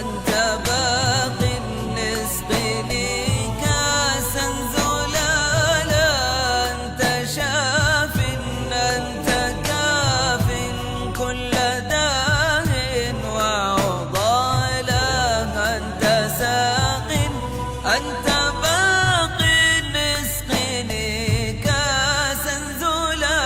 أنت باق نسقني كاسا زلالا، أنت شاف أنت كاف كل داء وعضالا، أنت ساق أنت باق نسقني كاسا زلالا.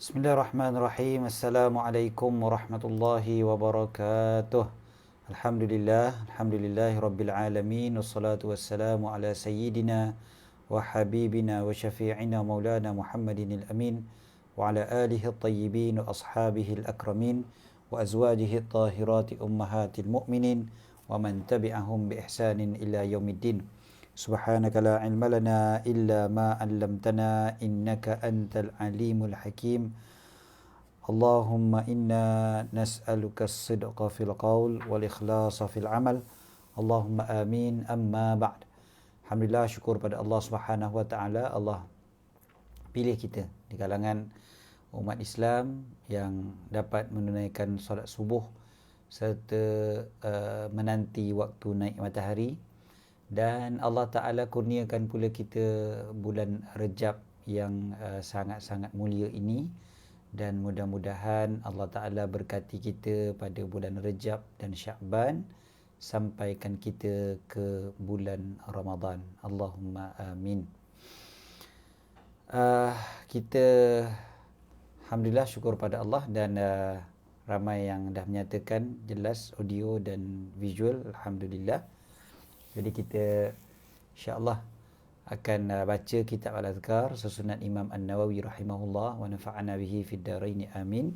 Bismillahirrahmanirrahim. Assalamualaikum warahmatullahi wabarakatuh. Alhamdulillahi rabbil alamin. Wassalatu wassalamu ala sayyidina wa habibina wa syafi'ina maulana Muhammadin al-amin wa ala alihi at-tayyibin wa ashabihi al-akramin wa azwajihi at-tahirati ummahatil mu'minin wa man tabi'ahum bi ihsanin ila yaumiddin. Subhanaka la ilma lana illa ma 'allamtana innaka antal alimul hakim. Allahumma inna nas'aluka as-sidqa fil qaul wal ikhlasa fil amal. Allahumma amin. Amma ba'd. Alhamdulillah, syukur pada Allah Subhanahu wa taala, Allah pilih kita di kalangan umat Islam yang dapat menunaikan solat subuh serta menanti waktu naik matahari. Dan Allah Ta'ala kurniakan pula kita bulan Rejab yang sangat-sangat mulia ini. Dan mudah-mudahan Allah Ta'ala berkati kita pada bulan Rejab dan Sya'ban, sampaikan kita ke bulan Ramadan. Allahumma amin. Kita Alhamdulillah, syukur pada Allah, dan ramai yang dah menyatakan jelas audio dan visual. Alhamdulillah. Jadi kita insya-Allah akan baca kitab Al-Azkar susunan Imam An-Nawawi rahimahullah wa nafa'ana bihi fid dharain amin.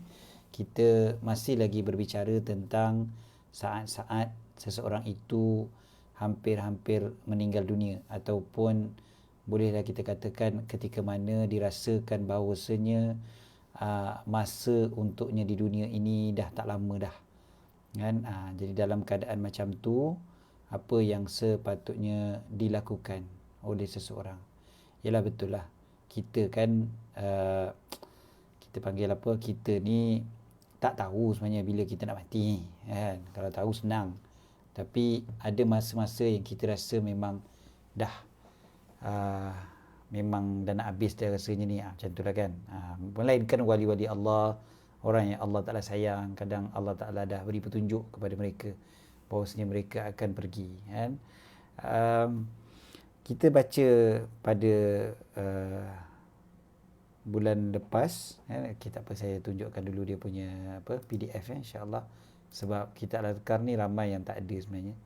Kita masih lagi berbicara tentang saat-saat seseorang itu hampir-hampir meninggal dunia, ataupun bolehlah kita katakan ketika mana dirasakan bahawasanya masa untuknya di dunia ini dah tak lama dah. Kan? Jadi dalam keadaan macam tu, apa yang sepatutnya dilakukan oleh seseorang? Yalah, betul lah, kita kan kita panggil apa, kita ni tak tahu sebenarnya bila kita nak mati kan. Kalau tahu senang, tapi ada masa-masa yang kita rasa memang dah memang dah nak habis dah rasanya ni, macam tu lah kan. Melainkan wali-wali Allah, orang yang Allah Ta'ala sayang, kadang Allah Ta'ala dah beri petunjuk kepada mereka bahawasanya mereka akan pergi kan. Kita baca pada bulan lepas kan, kitab apa saya tunjukkan dulu dia punya PDF insya-Allah, sebab kitab Al-Azkar ni ramai yang tak ada sebenarnya,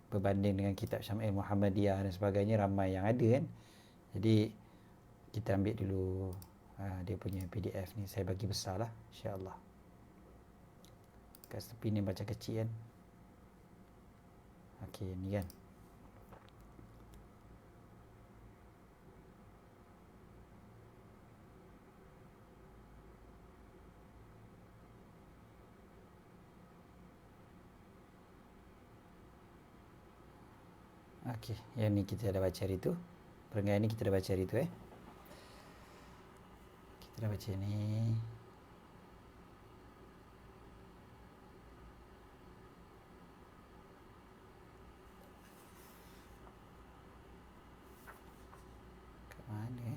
berbanding dengan kitab Syam'il Muhammadiyah dan sebagainya, ramai yang ada kan. Jadi kita ambil dulu dia punya PDF ni, saya bagi besar lah insya-Allah. Kat tepi ni baca kecil kan. Okey, ni kan. Okey, yang ni kita dah baca hari tu. Perenggan ni kita dah baca hari tu Kita dah baca ni. Mana?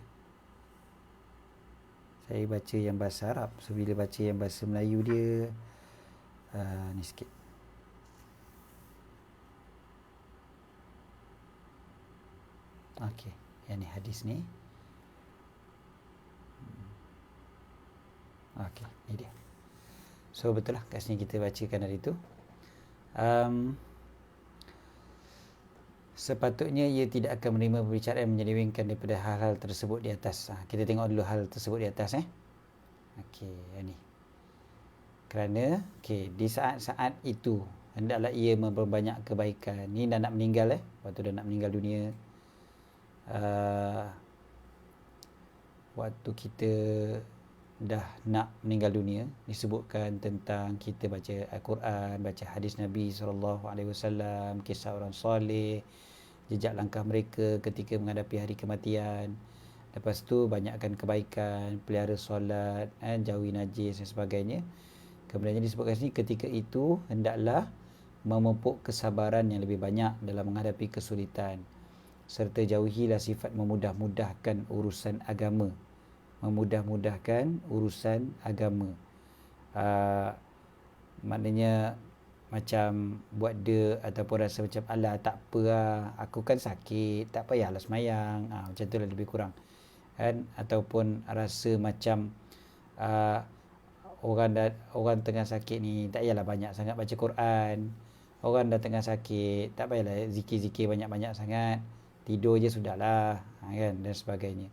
Saya baca yang bahasa Arab. So bila baca yang bahasa Melayu dia ni sikit. Okey, yang ni hadis ni. Okey, ni dia. So betul lah, kat sini kita bacakan hari tu. Sepatutnya ia tidak akan menerima perbicaraan yang menyelewengkan daripada hal-hal tersebut di atas. Kita tengok dulu hal tersebut di atas Okey, yang ni. Kerana di saat-saat itu hendaklah ia memperbanyak kebaikan. Ni dah nak meninggal waktu dah nak meninggal dunia. Waktu kita dah nak meninggal dunia, disebutkan tentang kita baca Al-Quran, baca hadis Nabi SAW, kisah orang soleh, jejak langkah mereka ketika menghadapi hari kematian. Lepas tu banyakkan kebaikan, pelihara solat, jauhi najis dan sebagainya. Kemudian disebutkan sini, ketika itu hendaklah memupuk kesabaran yang lebih banyak dalam menghadapi kesulitan, serta jauhilah sifat memudah-mudahkan urusan agama. Memudah-mudahkan urusan agama. Maknanya macam buat dia ataupun rasa macam alah tak apa lah, aku kan sakit, tak payahlah semayang, macam tu lah lebih kurang kan. Ataupun rasa macam uh, orang tengah sakit ni tak payahlah banyak sangat baca Quran. Orang dah tengah sakit, tak payahlah zikir-zikir banyak-banyak sangat. Tidur je sudahlah, kan, dan sebagainya.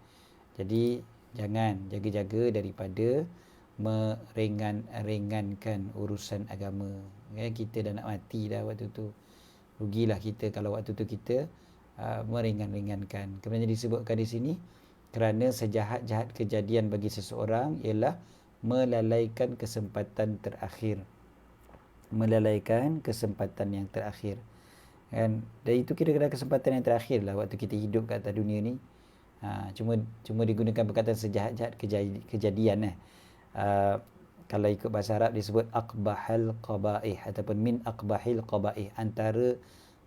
Jadi jangan, jaga-jaga daripada meringankan urusan agama. Kita dah nak mati dah waktu tu. Rugilah kita kalau waktu tu kita meringankan. Kemudian disebutkan di sini, kerana sejahat-jahat kejadian bagi seseorang ialah melalaikan kesempatan terakhir. Melalaikan kesempatan yang terakhir, kan? Dan itu kira-kira kesempatan yang terakhir lah waktu kita hidup kat atas dunia ni. Cuma digunakan perkataan sejahat-jahat kejadian. Kalau ikut bahasa Arab disebut aqbahal qabaih ataupun min aqbahil qabaih, antara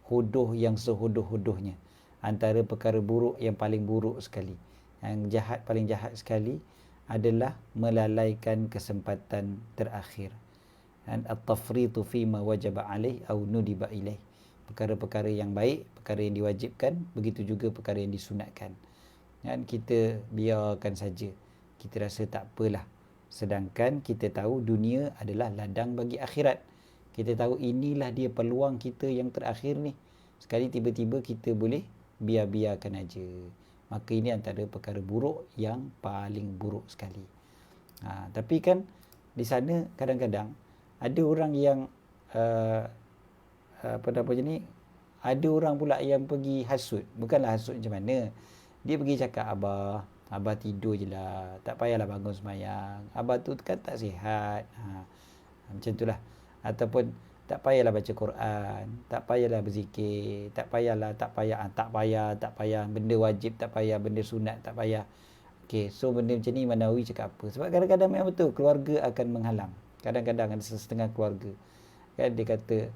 huduh yang sehuduh-huduhnya, antara perkara buruk yang paling buruk sekali. Yang jahat, paling jahat sekali adalah melalaikan kesempatan terakhir. Dan at-tafritu fima wajaba alaih au nudiba ilaih. Perkara-perkara yang baik, perkara yang diwajibkan, begitu juga perkara yang disunatkan. Dan kita biarkan saja. Kita rasa tak apalah. Sedangkan kita tahu dunia adalah ladang bagi akhirat. Kita tahu inilah dia peluang kita yang terakhir ni. Sekali tiba-tiba kita boleh biar-biarkan aja. Maka ini antara perkara buruk yang paling buruk sekali. Tapi kan di sana kadang-kadang ada orang yang ada orang pula yang pergi hasut. Bukanlah hasut macam mana, dia pergi cakap, Abah tidur je lah, tak payahlah bangun sembahyang, Abah tu kan tak sihat, macam itulah. Ataupun tak payahlah baca Quran, tak payahlah berzikir, tak payah, benda wajib tak payah, benda sunat tak payah. Okay, so benda macam ni Manawi cakap apa? Sebab kadang-kadang memang betul keluarga akan menghalang. Kadang-kadang ada setengah keluarga, kan, dia kata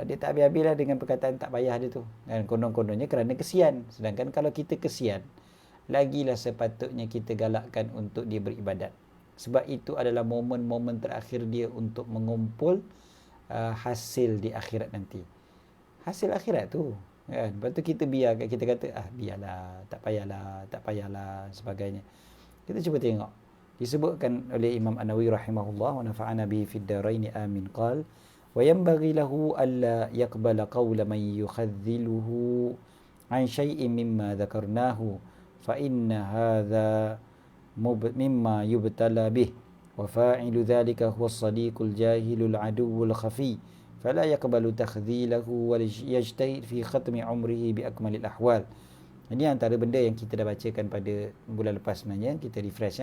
dia tak habis-habis lah dengan perkataan tak payah dia tu, dan konon-kononnya kerana kesian. Sedangkan kalau kita kesian, lagilah sepatutnya kita galakkan untuk dia beribadat. Sebab itu adalah momen-momen terakhir dia untuk mengumpul hasil di akhirat nanti. Hasil akhirat tu, kan. Lepas tu kita biarkan, kita kata biarlah, tak payahlah sebagainya. Kita cuba tengok. Disebutkan oleh Imam An-Nawawi rahimahullah wa nafa'ana bihi fid darain amin, qala wa yanbaghi lahu alla yaqbala qawla man yukhadhiluhu an shay'in mimma dhakarnahu fa inna hadha mimma yubtala bih wa fa'ilu dhalika huwa as-sadiqul jahilul aduwwul khafi fala yaqbalu takhdhilahu wa yajtahid fi khatmi umrihi bi akmalil ahwal. Ini antara benda yang kita dah bacakan pada bulan lepas sebenarnya, kita refresh.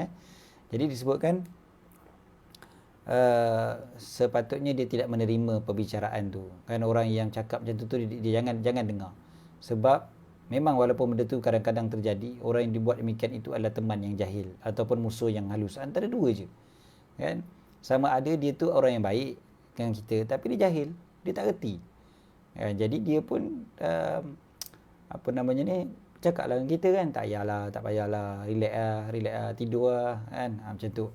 Jadi disebutkan sepatutnya dia tidak menerima perbicaraan tu. Kan orang yang cakap macam tu dia jangan dengar. Sebab memang walaupun benda tu kadang-kadang terjadi, orang yang dibuat demikian itu adalah teman yang jahil ataupun musuh yang halus. Antara dua je. Kan? Sama ada dia tu orang yang baik dengan kita, tapi dia jahil, dia tak reti. Jadi dia pun cakaplah dengan kita, kan, tak payahlah, relax lah, tidur lah, kan, macam tu.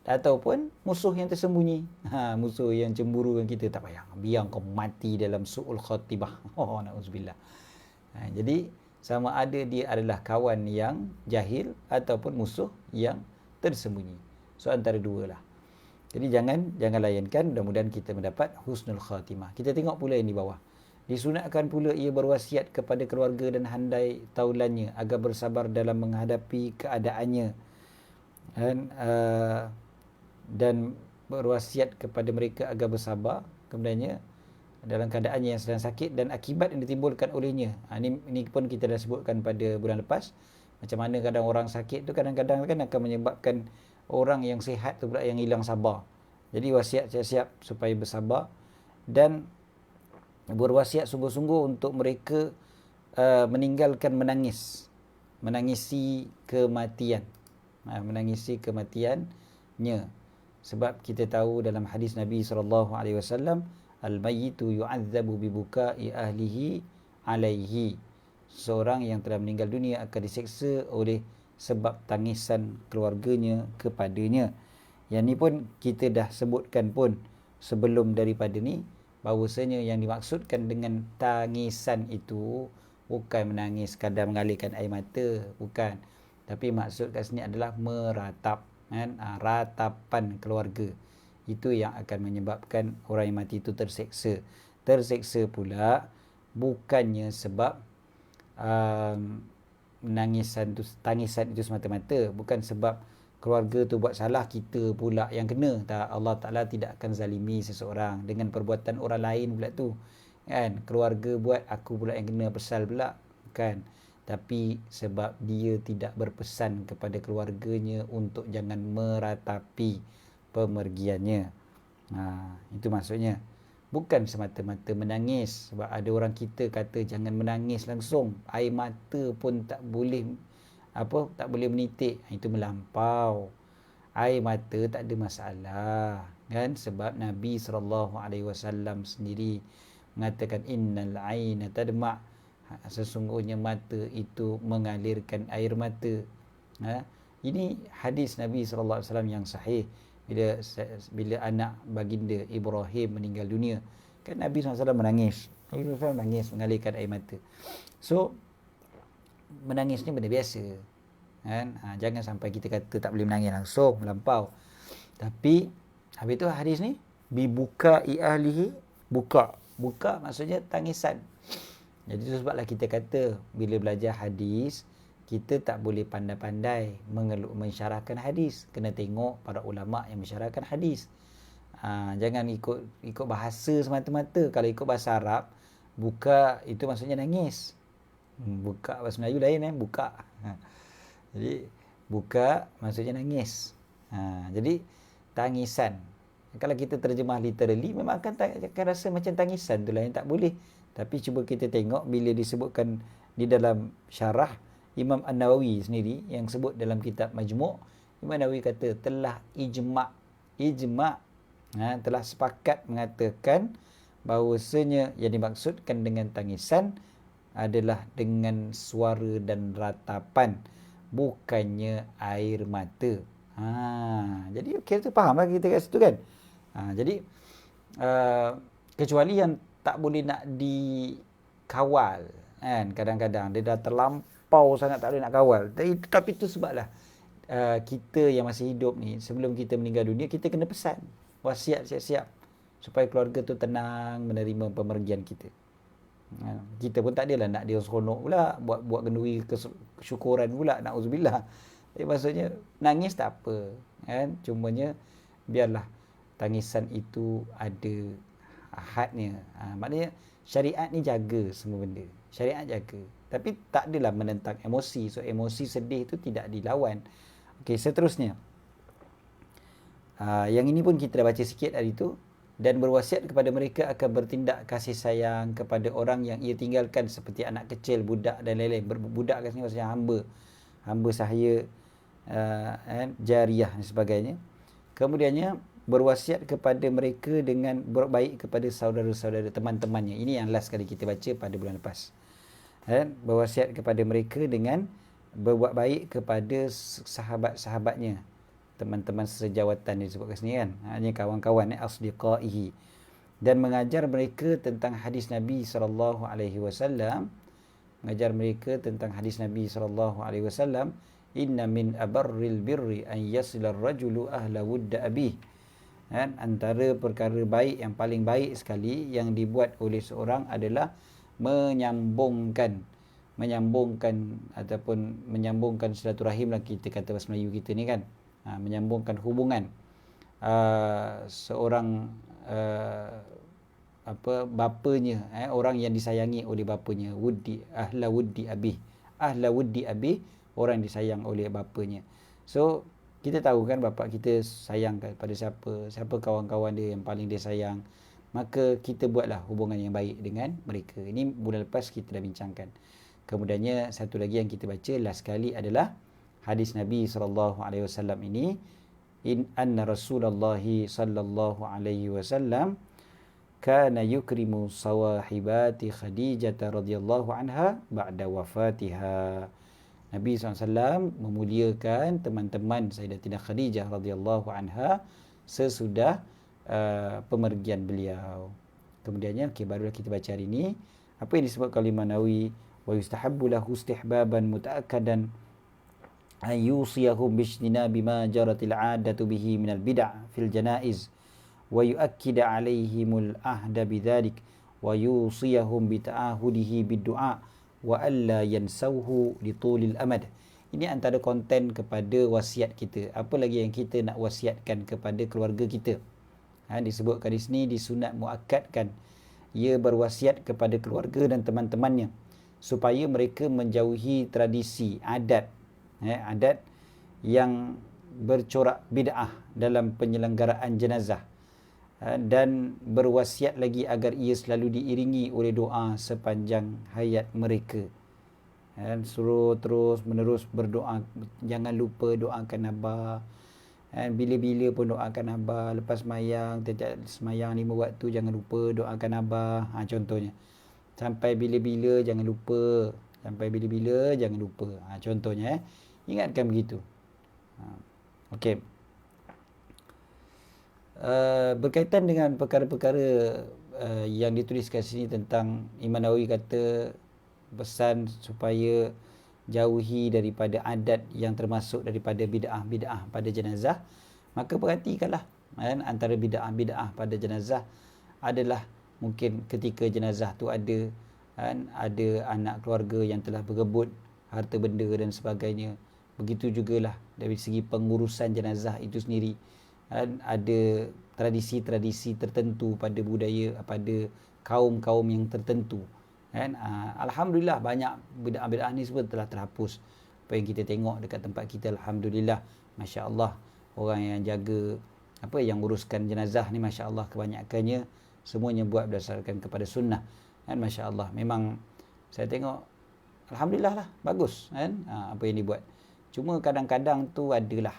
Ataupun musuh yang tersembunyi, musuh yang cemburu dengan kita, tak payah, biar kau mati dalam su'ul khatibah. Na'udzubillah. Jadi sama ada dia adalah kawan yang jahil ataupun musuh yang tersembunyi. So antara dua lah. Jadi jangan layankan. Mudah-mudahan kita mendapat husnul khatimah. Kita tengok pula yang di bawah. Disunatkan pula ia berwasiat kepada keluarga dan handai taulannya agar bersabar dalam menghadapi keadaannya, dan berwasiat kepada mereka agar bersabar kemudiannya dalam keadaannya yang sedang sakit dan akibat yang ditimbulkan olehnya. Ini pun kita dah sebutkan pada bulan lepas, macam mana kadang orang sakit tu kadang-kadang kan akan menyebabkan orang yang sihat tu pula yang hilang sabar. Jadi wasiat siap-siap supaya bersabar dan berwasiat sungguh-sungguh untuk mereka meninggalkan menangisi kematian, menangisi kematiannya. Sebab kita tahu dalam hadis Nabi SAW, al-mayyitu yu'adzabu bibuka'i ahlihi alaihi. Seorang yang telah meninggal dunia akan diseksa oleh sebab tangisan keluarganya kepadanya. Yang ni pun kita dah sebutkan pun sebelum daripada ni, bahawasanya yang dimaksudkan dengan tangisan itu bukan menangis sekadar mengalirkan air mata, bukan. Tapi maksud kat sini adalah meratap. kan, ratapan keluarga. Itu yang akan menyebabkan orang yang mati itu terseksa. Terseksa pula bukannya sebab tangisan itu semata-mata, bukan sebab keluarga tu buat salah, kita pula yang kena. Tak, Allah Ta'ala tidak akan zalimi seseorang dengan perbuatan orang lain pula tu, kan. Keluarga buat, aku pula yang kena pasal pula, kan. Tapi sebab dia tidak berpesan kepada keluarganya untuk jangan meratapi pemergiannya. Itu maksudnya. Bukan semata-mata menangis. Sebab ada orang kita kata jangan menangis langsung, air mata pun tak boleh menitik. Itu melampau. Air mata tak ada masalah, kan. Sebab Nabi SAW sendiri mengatakan innal aina tadma', sesungguhnya mata itu mengalirkan air mata. Ini hadis Nabi SAW yang sahih. Bila anak baginda Ibrahim meninggal dunia, kan Nabi SAW menangis. Nabi SAW menangis, mengalirkan air mata. So menangis ni benda biasa, kan. Jangan sampai kita kata tak boleh menangis langsung, melampau. Tapi habis tu hadis ni bibuka ahlihi, buka maksudnya tangisan. Jadi itu sebablah kita kata bila belajar hadis, kita tak boleh pandai-pandai mensyarahkan hadis. Kena tengok para ulama yang mensyarahkan hadis. Jangan ikut bahasa semata-mata. Kalau ikut bahasa Arab, buka itu maksudnya nangis. Buka bahasa Melayu lain, buka. Jadi buka maksudnya nangis. Jadi tangisan, kalau kita terjemah literally, memang akan rasa macam tangisan tu lah yang tak boleh. Tapi cuba kita tengok bila disebutkan di dalam syarah Imam An-Nawawi sendiri yang sebut dalam kitab Majmu', Imam Nawawi kata telah ijma', telah sepakat mengatakan bahawasanya yang dimaksudkan dengan tangisan adalah dengan suara dan ratapan, bukannya air mata. Jadi kita fahamlah kita kat situ, kan. Jadi kecuali yang tak boleh nak dikawal, kan. Kadang-kadang dia dah terlampau sangat tak boleh nak kawal. Tapi itu sebablah kita yang masih hidup ni, sebelum kita meninggal dunia, kita kena pesan, wasiat siap-siap supaya keluarga tu tenang menerima pemergian kita. Kita pun tak adalah nak dia seronok pula, buat kenduri kesyukuran pula, na'udzubillah. Tapi maksudnya nangis tak apa, kan. Cumanya biarlah tangisan itu ada hadnya. Maknanya syariat ni jaga semua benda. Syariat jaga. Tapi tak adalah menentang emosi. So emosi sedih tu tidak dilawan. Okey, seterusnya. Yang ini pun kita dah baca sikit hari tu. Dan berwasiat kepada mereka akan bertindak kasih sayang kepada orang yang ia tinggalkan, seperti anak kecil, budak dan lain-lain. Budak kat sini maksudnya hamba sahaya, jariah dan sebagainya. Kemudiannya berwasiat kepada mereka dengan berbaik kepada saudara-saudara, teman-temannya. Ini yang last kali kita baca pada bulan lepas. Berwasiat kepada mereka dengan berbuat baik kepada sahabat-sahabatnya, teman-teman sejawatan dia sebut kat sini, kan. Hanya kawan-kawan, asdiqaihi. Dan mengajar mereka tentang hadis Nabi SAW. Mengajar mereka tentang hadis Nabi SAW. Inna min abarril birri an yasilar rajulu ahla wudda abih. Antara perkara baik yang paling baik sekali yang dibuat oleh seorang adalah menyambungkan silaturahim lah, kita kata bahasa Melayu kita ni, kan. Menyambungkan hubungan seorang bapanya, orang yang disayangi oleh bapanya, ahla wuddi abih, orang yang disayang oleh bapanya. So kita tahu, kan, bapa kita sayang kepada siapa kawan-kawan dia yang paling dia sayang, maka kita buatlah hubungan yang baik dengan mereka. Ini bulan lepas kita dah bincangkan. Kemudiannya satu lagi yang kita baca last kali adalah hadis Nabi SAW ini, anna Rasulullah sallallahu alaihi wasallam kana yukrimu sawahibati Khadijah radhiyallahu anha ba'da wafatiha. Nabi SAW memuliakan teman-teman Sayyidatina Khadijah radhiyallahu anha sesudah pemergian beliau. Kemudiannya barulah kita baca hari ini apa yang disebut oleh Imam Nawawi, wa yustahabbu lahu istihbaban mutaakkadan an yusiyahum bijtinabi ma jaratil 'adatu bihi minal bid'ah fil janaiz wa yu'akkida 'alaihimul ahda bidzalik wa yusiyahum bita'ahudihi bid-du'a wa alla yansawhu litulil amad. Ini antara konten kepada wasiat kita. Apa lagi yang kita nak wasiatkan kepada keluarga kita? Disebutkan di sini disunat muakkadkan. Ia berwasiat kepada keluarga dan teman-temannya supaya mereka menjauhi tradisi, adat yang bercorak bid'ah dalam penyelenggaraan jenazah, dan berwasiat lagi agar ia selalu diiringi oleh doa sepanjang hayat mereka. Suruh terus menerus berdoa, jangan lupa doakan abah. Bila-bila pun doakan abah. Lepas semayang, setiap semayang 5 waktu jangan lupa doakan abah. Contohnya. Sampai bila-bila jangan lupa. Contohnya. Ingatkan begitu. Okey. Berkaitan dengan perkara-perkara yang dituliskan sini tentang Imam Nawawi kata pesan supaya jauhi daripada adat yang termasuk daripada bid'ah pada jenazah. Maka perhatikanlah, antara bid'ah pada jenazah adalah mungkin ketika jenazah tu ada anak keluarga yang telah berebut harta benda dan sebagainya. Begitu jugalah dari segi pengurusan jenazah itu sendiri, ada tradisi-tradisi tertentu pada budaya, pada kaum-kaum yang tertentu. Alhamdulillah banyak bid'ah-bid'ah ni semua telah terhapus. Apa yang kita tengok dekat tempat kita, alhamdulillah, masya-Allah, orang yang jaga yang uruskan jenazah ni, masya-Allah, kebanyakannya semuanya buat berdasarkan kepada sunnah. Masya-Allah, memang saya tengok alhamdulillah lah, bagus apa yang dibuat. Cuma kadang-kadang tu adalah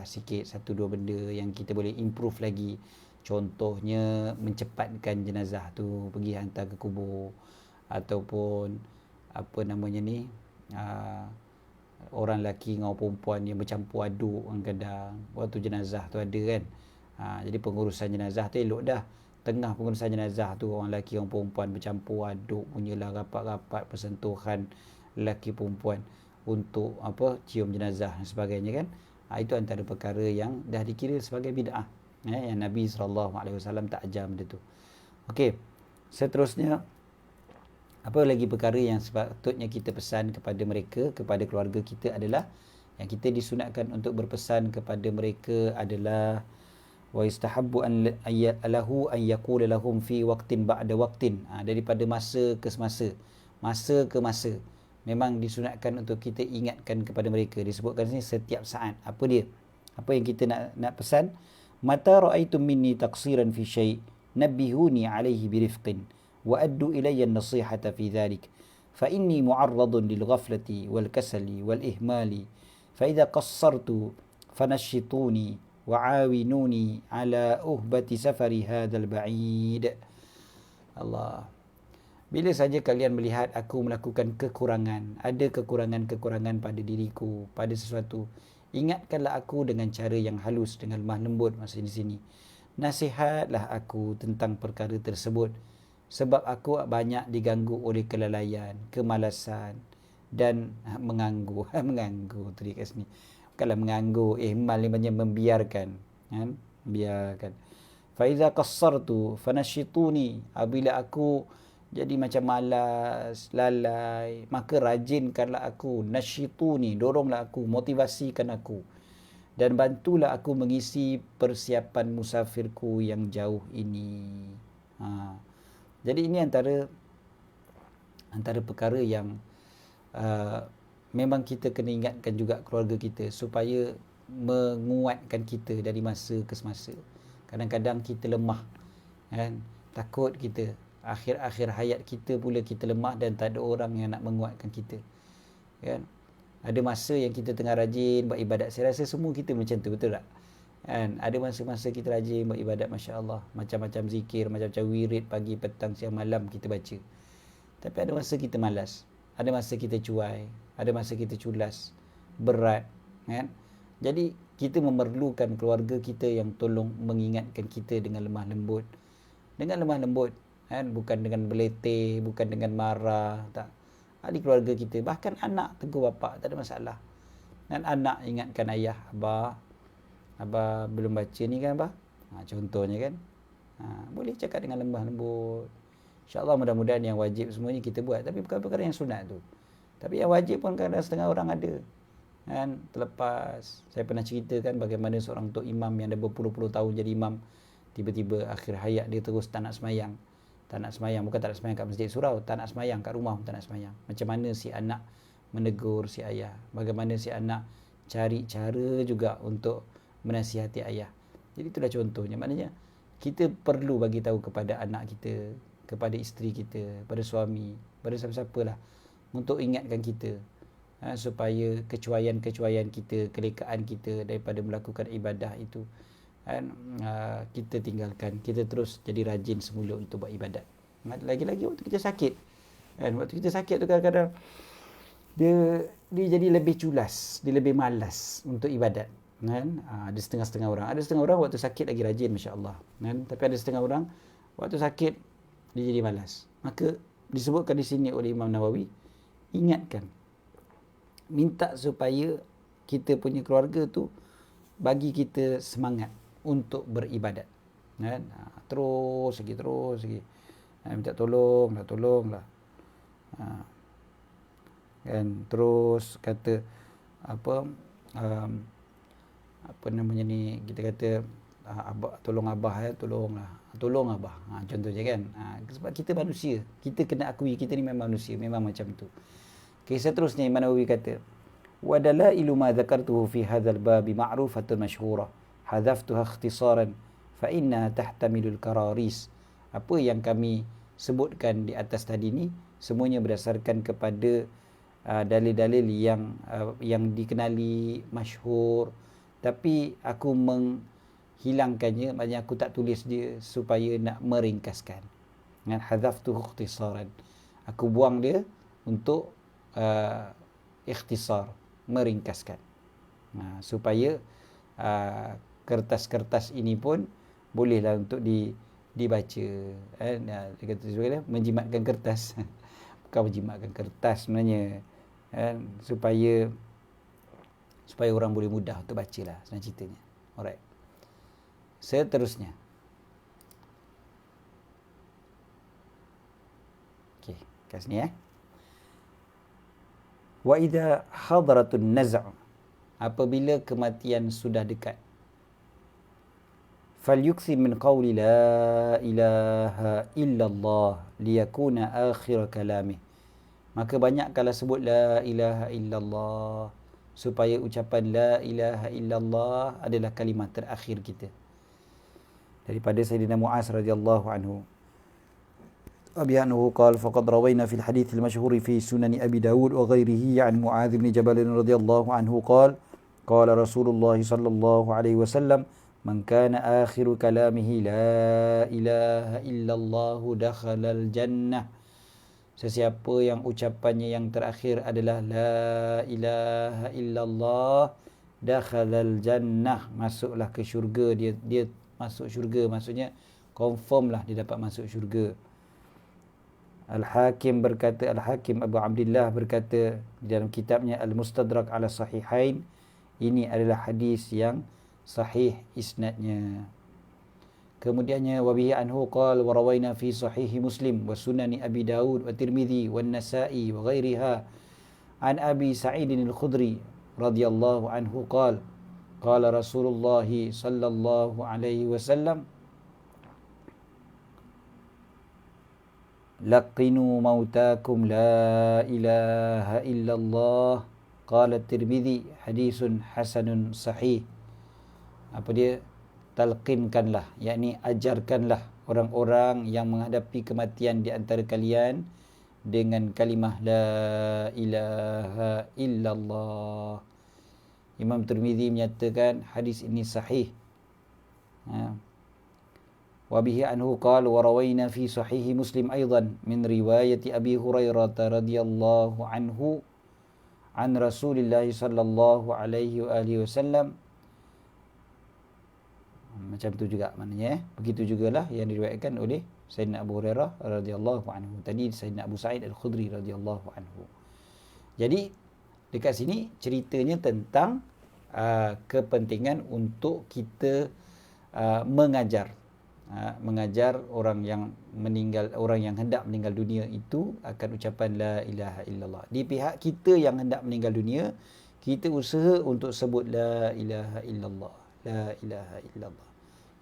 sikit satu dua benda yang kita boleh improve lagi. Contohnya mencepatkan jenazah tu pergi hantar ke kubur, ataupun orang lelaki dengan orang perempuan yang bercampur aduk kadang waktu jenazah tu ada kan. Jadi pengurusan jenazah tu elok dah. Tengah pengurusan jenazah tu orang lelaki orang perempuan bercampur aduk, punyalah rapat-rapat persentuhan lelaki perempuan untuk cium jenazah dan sebagainya kan. Itu antara perkara yang dah dikira sebagai bid'ah, yang Nabi SAW tak ajar benda tu. Okey, seterusnya apa lagi perkara yang sepatutnya kita pesan kepada mereka, kepada keluarga kita adalah yang kita disunatkan untuk berpesan kepada mereka adalah wa istahabbu an lahu an yaqula lahum fi waqtin ba'da waqtin, daripada masa ke masa memang disunatkan untuk kita ingatkan kepada mereka. Disebutkan sini setiap saat. Apa dia? Apa yang kita nak pesan? Mata ra'aitum minni taqsiran fi syai' nabbihuni alaihi birifqin wa addu ilayya an-nasihata fi dhalik fa inni mu'arradun lil ghaflati wal kasali wal ihmali fa idza qassartu fanashituni wa awinuni ala uhbati safari hadzal ba'id. Allah, bila saja kalian melihat aku melakukan kekurangan, ada kekurangan-kekurangan pada diriku, pada sesuatu, ingatkanlah aku dengan cara yang halus, dengan lemah lembut. Masa di sini nasihatlah aku tentang perkara tersebut, sebab aku banyak diganggu oleh kelalaian, kemalasan dan menganggu. Menganggu tu dia kat sini. Bukanlah menganggu, ihmal ni macam membiarkan, biarkan. Fa iza qassartu fanashituni, apabila aku jadi macam malas, lalai, maka rajinkanlah aku, nasyituni, doronglah aku, motivasikan aku, dan bantulah aku mengisi persiapan musafirku yang jauh ini. Jadi ini antara perkara yang memang kita kena ingatkan juga keluarga kita supaya menguatkan kita dari masa ke semasa. Kadang-kadang kita lemah, kan? Takut kita akhir-akhir hayat kita pula kita lemah dan tak ada orang yang nak menguatkan kita, kan? Ada masa yang kita tengah rajin buat ibadat. Saya rasa semua kita macam tu, betul tak? Kan? Ada masa-masa kita rajin buat ibadat, masya-Allah, macam-macam zikir, macam-macam wirid, pagi, petang, siang, malam kita baca. Tapi ada masa kita malas, ada masa kita cuai, ada masa kita culas, berat, kan? Jadi kita memerlukan keluarga kita yang tolong mengingatkan kita dengan lemah lembut. Dengan lemah lembut, kan? Bukan dengan beletih, bukan dengan marah, tak. Ahli keluarga kita, bahkan anak tegur bapa, tak ada masalah. Dan anak ingatkan ayah, abah belum baca ni kan abah. Contohnya kan. Boleh cakap dengan lemah lembut. InsyaAllah mudah-mudahan yang wajib semuanya kita buat. Tapi perkara-perkara yang sunat tu. Tapi yang wajib pun kadang setengah orang ada. Kan, terlepas. Saya pernah ceritakan bagaimana seorang tok imam yang dah berpuluh-puluh tahun jadi imam, tiba-tiba akhir hayat dia terus tak nak semayang. Tak nak semayang, bukan tak nak semayang kat masjid surau, tak nak semayang kat rumah pun tak nak semayang. Macam mana si anak menegur si ayah, bagaimana si anak cari cara juga untuk menasihati ayah. Jadi itulah contohnya. Maknanya kita perlu bagi tahu kepada anak kita, kepada isteri kita, pada suami, pada siapa-siapalah, untuk ingatkan kita, supaya kecuaian-kecuaian kita, kelekaan kita daripada melakukan ibadah itu, kita tinggalkan. Kita terus jadi rajin semula untuk buat ibadat. Lagi-lagi waktu kita sakit, waktu kita sakit tu kadang-kadang dia jadi lebih culas, dia lebih malas untuk ibadat. Ada setengah-setengah orang. Ada setengah orang waktu sakit lagi rajin, masya-Allah. Tapi ada setengah orang waktu sakit dia jadi malas. Maka disebutkan di sini oleh Imam Nawawi, ingatkan, minta supaya kita punya keluarga tu bagi kita semangat untuk beribadat. Terus lagi. Minta tolonglah. Kan, terus kata apa namanya ni, kita kata abah, tolong abah, tolong abah, contohnya kan. Sebab kita manusia, kita kena akui kita ni memang manusia, memang macam tu. Seterusnya Imam Nawawi kata, wa dalailu ma dzakartuhu fi hadzal bab ma'rufatun mashhurah hadzaftuha ikhtisaran fa inna tahtamilul kararis. Apa yang kami sebutkan di atas tadi ni semuanya berdasarkan kepada dalil-dalil yang dikenali, masyhur, tapi aku menghilangkannya, maknanya aku tak tulis dia supaya nak meringkaskan. Hadzaftuhu ikhtisaran, aku buang dia untuk ikhtisar, meringkaskan, supaya kertas-kertas ini pun bolehlah untuk dibaca. Dia kata juga menjimatkan kertas bukan menjimatkan kertas sebenarnya, supaya orang boleh mudah untuk baca lah, senang ceritanya. Alright, seterusnya, okey, kat sini wa idza hadaratun naz', apabila kematian sudah dekat, falyukthi min qawli la ilaha illallah liyakuna akhir kalamih, maka banyakkanlah sebut la ilaha illallah, supaya ucapan la ilaha illallah adalah kalimah terakhir kita. Daripada Sayyidina Muaz radhiyallahu anhu, أنه قال فقد روينا في الحديث المشهور في سنن أبي داود وغيره عن معاذ بن جبل رضي الله عنه قال قال رسول الله صلى الله عليه وسلم من كان آخر كلامه لا إله إلا الله دخل الجنة. Sesiapa yang ucapannya yang terakhir adalah la ilaha illallah, dakhalal jannah, masuklah ke syurga. Dia masuk syurga, maksudnya confirm lah dia dapat masuk syurga. Al-Hakim Abu Abdullah berkata dalam kitabnya Al-Mustadrak ala Sahihain, ini adalah hadis yang sahih isnadnya. Kemudiannya wabihi anhu qala wa rawaina fi sahih Muslim wa sunani Abi Daud wa Tirmizi wa Nasa'i wa ghairiha an Abi Sa'id al-Khudri radhiyallahu anhu qala Rasulullah sallallahu alaihi wasallam laqinu mautakum la ilaha illallah. Qala Tirmizi hadisun hasanun sahih. Apa dia? Talqinkanlah, yakni ajarkanlah orang-orang yang menghadapi kematian di antara kalian dengan kalimah la ilaha illallah. Imam Tirmizi menyatakan hadis ini sahih. وبه عنه قال وروينا في صحيح مسلم أيضا من رواية أبي هريرة رضي الله عنه عن رسول الله صلى الله عليه وآله وسلم. Macam tu juga maknanya. Begitu jugalah yang diriwayatkan oleh Sayyidina Abu Hurairah radhiyallahu anhu. Tadi Sayyidina Abu Sa'id al-Khudri radhiyallahu anhu. Jadi dekat sini ceritanya tentang kepentingan untuk kita mengajar orang yang meninggal, orang yang hendak meninggal dunia itu akan ucapan la ilaha illallah. Di pihak kita yang hendak meninggal dunia, kita usaha untuk sebut la ilaha illallah, la ilaha illallah.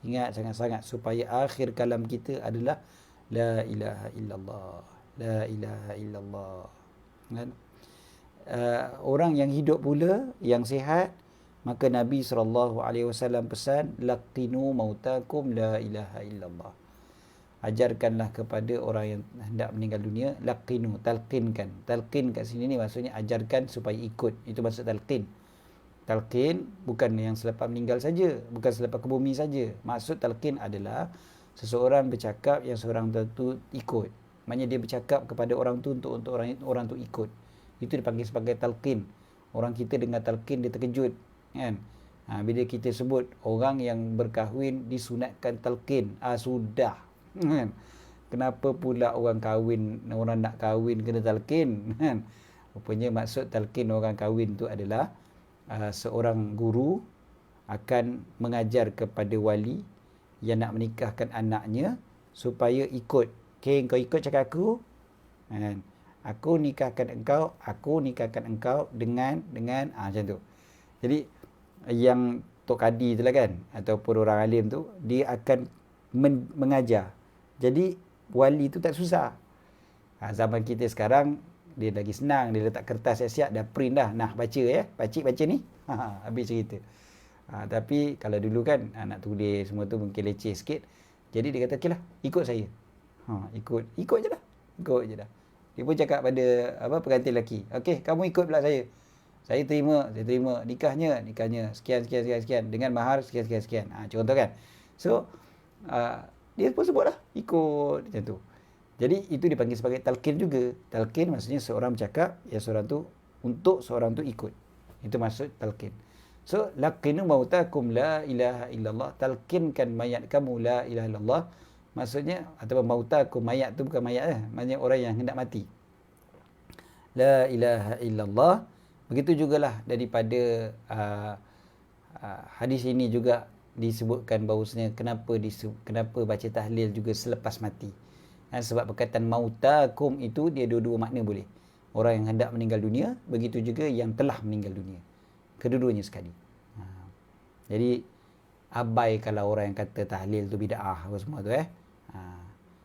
Ingat sangat-sangat supaya akhir kalam kita adalah la ilaha illallah, la ilaha illallah. Kan? Orang yang hidup pula, yang sihat, maka Nabi SAW pesan, laqinu mautakum la ilaha illallah. Ajarkanlah kepada orang yang hendak meninggal dunia, laqinu, talqinkan. Talqin kat sini ni maksudnya ajarkan supaya ikut. Itu maksud talqin. Talqin bukan yang selepas meninggal saja, bukan selepas ke bumi saja. Maksud talqin adalah seseorang bercakap yang seorang tu ikut. Maknanya dia bercakap kepada orang tu untuk orang tu ikut. Itu dipanggil sebagai talqin. Orang kita dengar talqin dia terkejut, kan? Bila kita sebut orang yang berkahwin disunatkan talqin, sudah, kan? Kenapa pula orang nak kahwin kena talqin, kan? Rupanya maksud talqin orang kahwin tu adalah seorang guru akan mengajar kepada wali yang nak menikahkan anaknya supaya ikut. Okay, kau ikut cakap aku, kan? Aku nikahkan engkau dengan macam tu. Jadi yang Tok Kadi tu lah, kan, ataupun orang alim tu, dia akan mengajar. Jadi wali tu tak susah. Zaman kita sekarang dia lagi senang, dia letak kertas siap-siap, dah print dah. Nah, baca ya. Pakcik baca ni. Habis cerita. Tapi kalau dulu kan nak tulis semua tu mungkin leceh sikit. Jadi dia kata, okeylah, ikut saya. Ikut je dah. Dia pun cakap pada pengantin lelaki, okey, kamu ikut pula saya. Saya terima. Nikahnya sekian dengan mahar sekian. Contoh kan. So dia pun sebutlah ikut macam tu. Jadi itu dipanggil sebagai talqin juga. Talqin maksudnya seorang bercakap yang seorang tu untuk seorang tu ikut. Itu maksud talqin. So laqinu mautakum la ilaha illallah. Talqinkan mayat kamu la ilaha illallah. Maksudnya ataupun mautakum, mayat tu bukan mayat maksudnya orang yang hendak mati. La ilaha illallah. Begitu jugalah daripada hadis ini juga disebutkan bahawasanya kenapa baca tahlil juga selepas mati. Sebab perkataan mautakum itu dia dua-dua makna boleh. Orang yang hendak meninggal dunia, begitu juga yang telah meninggal dunia. Kedua-duanya sekali. Jadi abai kalau orang yang kata tahlil tu bid'ah apa semua tu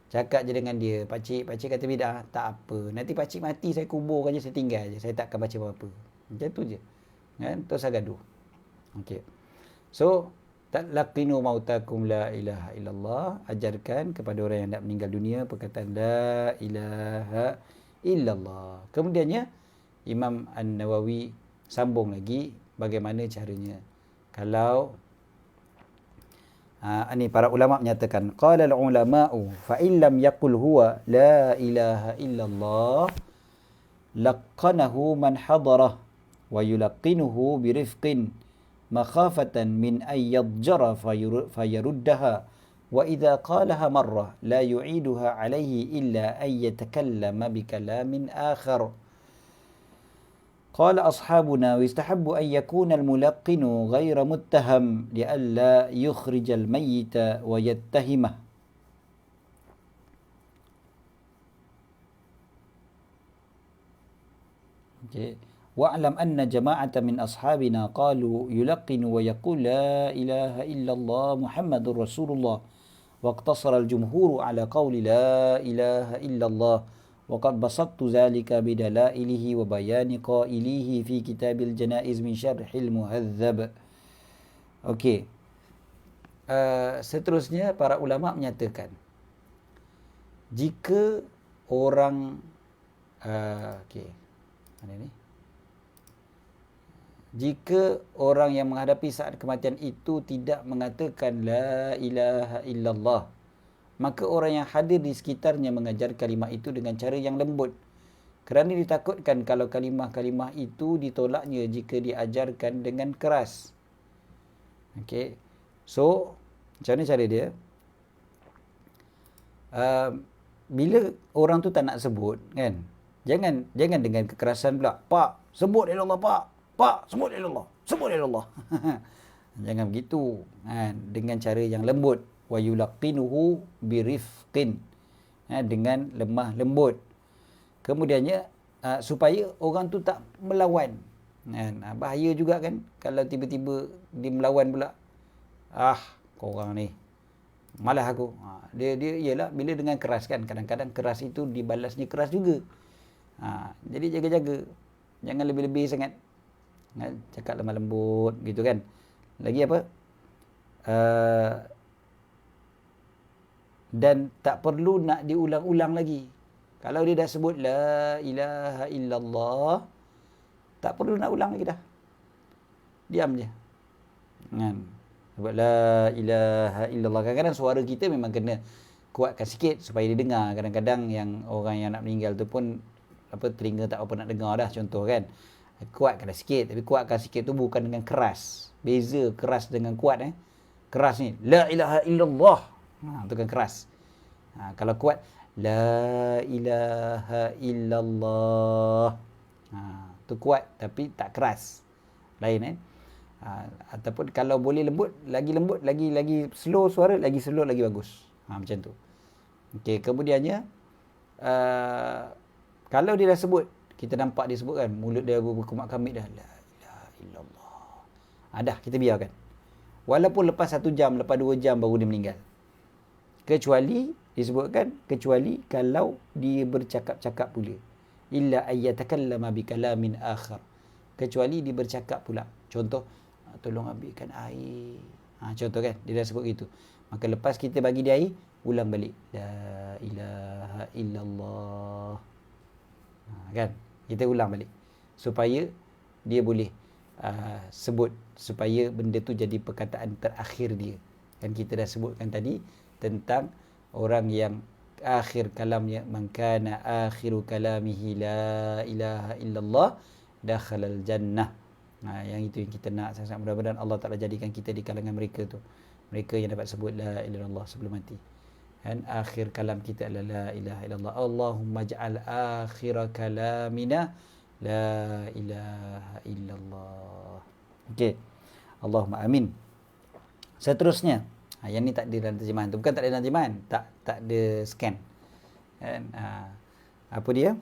cakap je dengan dia, pakcik kata bid'ah, tak apa, nanti pakcik mati saya kuburkan je, saya tinggal je, saya tak akan baca apa-apa. Macam tu je, kan? Terus gaduh. Okey. So laqinu mautakum la ilaha illallah. Ajarkan kepada orang yang nak meninggal dunia perkataan la ilaha illallah. Kemudiannya Imam An-Nawawi sambung lagi bagaimana caranya. Kalau ini para ulama menyatakan, qala al-ulama'u fa in lam yaqul huwa la ilaha illallah laqanahu man hadarah wa yulqinuhu birifqin makhafatan min ay yadjara fayaruddaha wa idza qalaha marrah la yu'iduha alayhi illa ay yatakallama bikalamin akhar. قال أصحابنا ويستحب أن يكون الملقن غير متهم لئلا يخرج الميت ويتهمه. واعلم أن جماعة من أصحابنا قالوا يلقن ويقول لا إله إلا الله محمد رسول الله واقتصر الجمهور على قول لا إله إلا الله وقد بسطت ذلك بدلائله وبيان قائله في كتاب الجنائز من شرح المهذب. Okey. Seterusnya para ulama menyatakan, jika orang mana ni? Jika orang yang menghadapi saat kematian itu tidak mengatakan la ilaha illallah, maka orang yang hadir di sekitarnya mengajar kalimah itu dengan cara yang lembut. Kerana ditakutkan kalau kalimah-kalimah itu ditolaknya jika diajarkan dengan keras. Okey. So, macam mana cara dia? Bila orang tu tak nak sebut, kan? Jangan dengan kekerasan pula. Pak, Sebut la ilaha illallah, Pak. Pak, sebut la ilaha illallah. Sebut la ilaha illallah. Jangan begitu. Dengan cara yang lembut. Wa yulaqinuhu birifqin. Dengan lemah lembut. Kemudiannya supaya orang tu tak melawan. Bahaya juga kan kalau tiba-tiba dia melawan pula. Korang ni malas aku. Dia ialah bila dengan keras kan, kadang-kadang keras itu dibalasnya keras juga. Jadi jaga-jaga, jangan lebih-lebih sangat. Cakap lemah lembut gitu kan. Lagi apa? Dan tak perlu nak diulang-ulang lagi. Kalau dia dah sebut la ilaha illallah, tak perlu nak ulang lagi dah. Diam je. Sebut la ilaha illallah. Kadang-kadang suara kita memang kena kuatkan sikit supaya dia dengar. Kadang-kadang yang orang yang nak meninggal tu pun telinga tak apa nak dengar dah, contoh kan. Kuatkanlah sikit, tapi kuatkan sikit tu bukan dengan keras. Beza keras dengan kuat. Keras ni la ilaha illallah. Tu kan keras. Kalau kuat la ilaha illallah. Tu kuat tapi tak keras. Lain ataupun kalau boleh lembut, lagi slow suara, lagi slow lagi bagus. Macam tu. Okey, kemudiannya kalau dia dah sebut, kita nampak dia sebut kan, mulut dia berkumat kamit dah, la ilaha illallah. Dah, kita biarkan. Walaupun lepas 1 jam, lepas 2 jam baru dia meninggal. Kecuali disebutkan, kecuali kalau dia bercakap-cakap pula. Illa ayyatakallama bikalamin akhar. Kecuali dia bercakap pula. Contoh, tolong ambilkan air. Contoh kan, dia dah sebut gitu. Maka lepas kita bagi dia air, ulang balik. La ilaha illallah. Kan? Kita ulang balik. Supaya dia boleh sebut. Supaya benda tu jadi perkataan terakhir dia. Kan kita dah sebutkan tadi tentang orang yang akhir kalamnya, man kana akhiru kalamihi la ilaha illallah dakhalal jannah. Yang itu yang kita nak sangat. Mudah-mudahan Allah Ta'ala jadikan kita di kalangan mereka tu. Mereka yang dapat sebut la ilaha illallah sebelum mati. Dan akhir kalam kita adalah la ilaha illallah. Allahumma ja'al akhir kalamina la ilaha illallah. Okey. Allahumma amin. Seterusnya, yang ni tak ada dalam terjemahan tu. Bukan tak ada dalam terjemahan, tak ada scan. Dan apa dia?